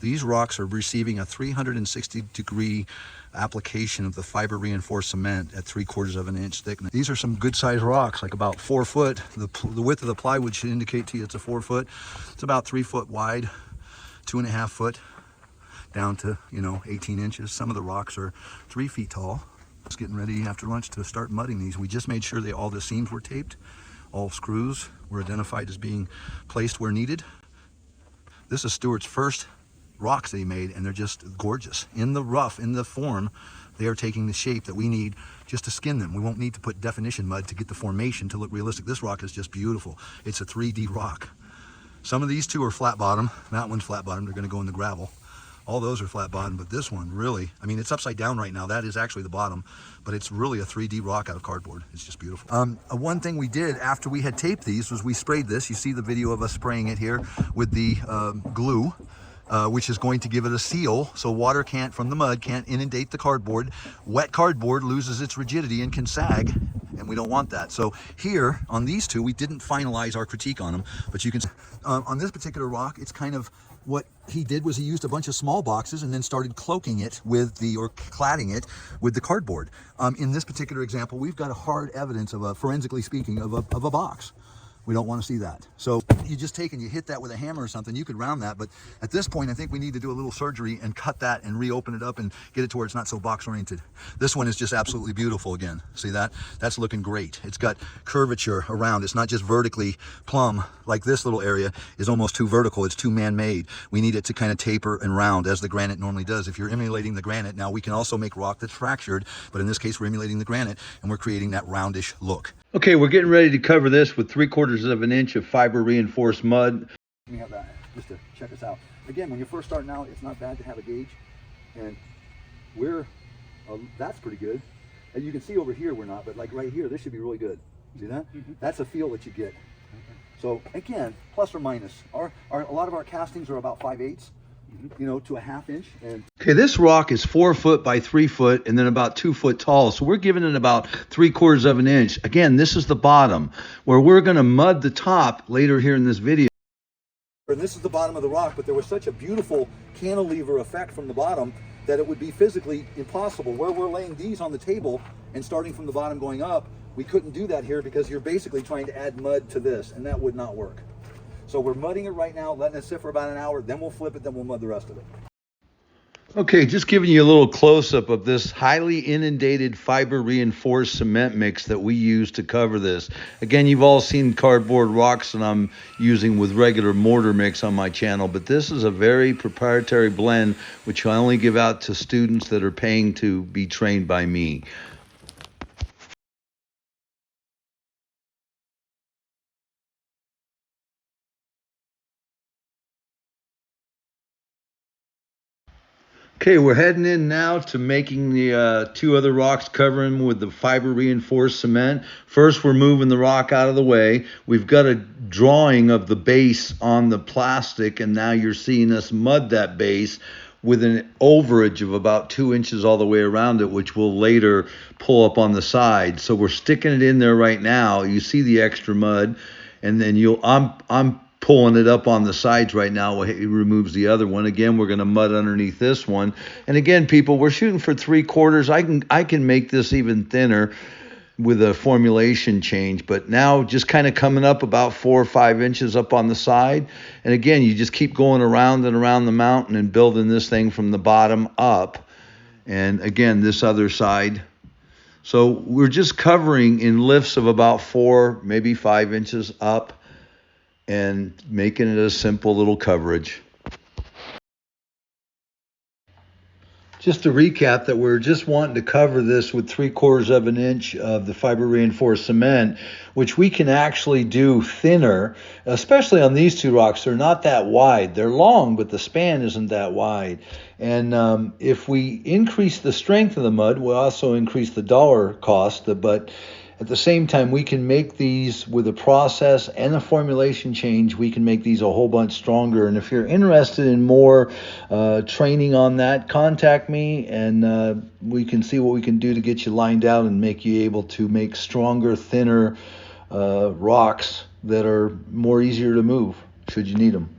These rocks are receiving a 360-degree application of the fiber reinforced cement at 3/4 of an inch thickness. These are some good sized rocks, like about 4 foot. The width of the plywood should indicate to you it's a 4 foot. It's about 3 foot wide, 2.5 foot, down to 18 inches. Some of the rocks are 3 feet tall. Just getting ready after lunch to start mudding these. We just made sure that all the seams were taped, all screws were identified as being placed where needed. This is Stuart's first rocks that he made, and they're just gorgeous. In the rough, in the form, they are taking the shape that we need just to skin them. We won't need to put definition mud to get the formation to look realistic. This rock is just beautiful. It's a 3D rock. Some of these two are flat bottom. That one's flat bottom. They're going to go in the gravel. All those are flat bottom, but this one really, I mean, it's upside down right now. That is actually the bottom, but it's really a 3D rock out of cardboard. It's just beautiful. One thing we did after we had taped these was we sprayed this. You see the video of us spraying it here with the glue, which is going to give it a seal so water from the mud can't inundate the cardboard. Wet cardboard loses its rigidity and can sag, and we don't want that. So here on these two, we didn't finalize our critique on them, but you can, on this particular rock, it's kind of, what he did was he used a bunch of small boxes and then started cloaking it with or cladding it with the cardboard. In this particular example, we've got a hard evidence of forensically speaking, of a box. We don't want to see that. So you just take and you hit that with a hammer or something. You could round that, but at this point, I think we need to do a little surgery and cut that and reopen it up and get it to where it's not so box oriented. This one is just absolutely beautiful again. See that? That's looking great. It's got curvature around. It's not just vertically plumb like this little area is almost too vertical. It's too man-made. We need it to kind of taper and round as the granite normally does. If you're emulating the granite, now we can also make rock that's fractured, but in this case, we're emulating the granite and we're creating that roundish look. Okay, we're getting ready to cover this with 3/4 of an inch of fiber reinforced mud. We have that just to check us out. Again, when you're first starting out, it's not bad to have a gauge, and that's pretty good. And you can see over here we're not, but like right here, this should be really good. See that? That's a feel that you get. So again, plus or minus. A lot of our castings are about 5/8. To a 1/2 inch. Okay, this rock is 4 foot by 3 foot and then about 2 foot tall. So we're giving it about 3/4 of an inch. Again, this is the bottom where we're going to mud the top later here in this video. And this is the bottom of the rock, but there was such a beautiful cantilever effect from the bottom that it would be physically impossible. Where we're laying these on the table and starting from the bottom going up, we couldn't do that here because you're basically trying to add mud to this, and that would not work. So we're mudding it right now, letting it sit for about an hour, then we'll flip it, then we'll mud the rest of it. Okay, just giving you a little close-up of this highly inundated fiber reinforced cement mix that we use to cover this. Again, you've all seen cardboard rocks that I'm using with regular mortar mix on my channel, but this is a very proprietary blend which I only give out to students that are paying to be trained by me. Okay, we're heading in now to making the 2 other rocks, covering with the fiber reinforced cement. First, we're moving the rock out of the way. We've got a drawing of the base on the plastic, and now you're seeing us mud that base with an overage of about 2 inches all the way around it, which we'll later pull up on the side. So we're sticking it in there right now. You see the extra mud, and then I'm pulling it up on the sides right now. He removes the other one. Again, we're going to mud underneath this one. And again, people, we're shooting for 3/4. I can make this even thinner with a formulation change, but now just kind of coming up about 4 or 5 inches up on the side. And again, you just keep going around and around the mountain and building this thing from the bottom up. And again, this other side. So we're just covering in lifts of about 4, maybe 5 inches up, and making it a simple little coverage. Just to recap, that we're just wanting to cover this with 3/4 of an inch of the fiber reinforced cement, which we can actually do thinner, especially on these 2 rocks. They're not that wide. They're long, but the span isn't that wide. And if we increase the strength of the mud, we'll also increase the dollar cost, but at the same time, we can make these with a process and a formulation change. We can make these a whole bunch stronger. And if you're interested in more training on that, contact me, and we can see what we can do to get you lined out and make you able to make stronger, thinner rocks that are more easier to move should you need them.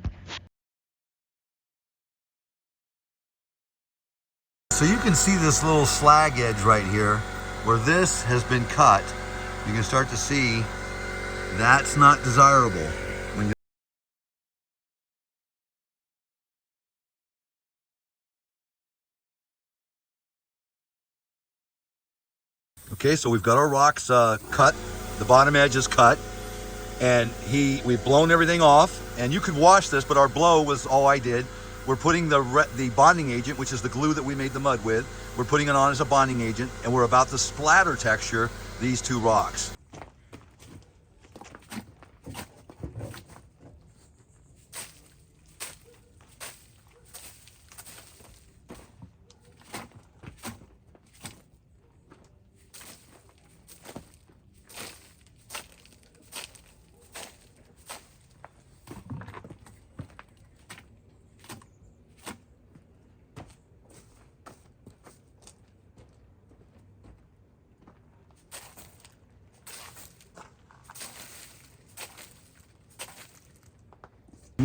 So you can see this little slag edge right here where this has been cut. You can start to see that's not desirable. When you Okay, so we've got our rocks cut. The bottom edge is cut, and we've blown everything off. And you could wash this, but our blow was all I did. We're putting the bonding agent, which is the glue that we made the mud with. We're putting it on as a bonding agent, and we're about to splatter texture these two rocks.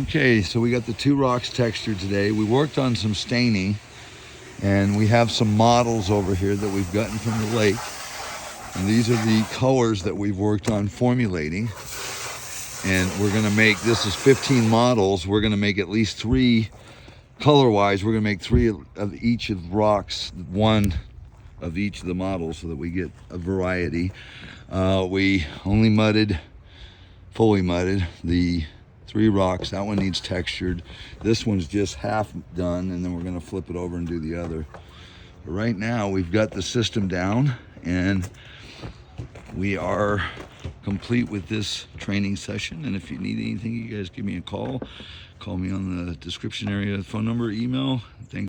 Okay, so we got the two rocks textured today. We worked on some staining, and we have some models over here that we've gotten from the lake. And these are the colors that we've worked on formulating. And we're gonna make, this is 15 models. We're gonna make at least 3, color-wise, we're gonna make 3 of each of the rocks, 1 of each of the models so that we get a variety. We only fully mudded the 3 rocks. That one needs textured. This one's just half done, and then we're gonna flip it over and do the other. But right now, we've got the system down, and we are complete with this training session. And if you need anything, you guys give me a call. Call me on the description area, phone number, email. Thanks.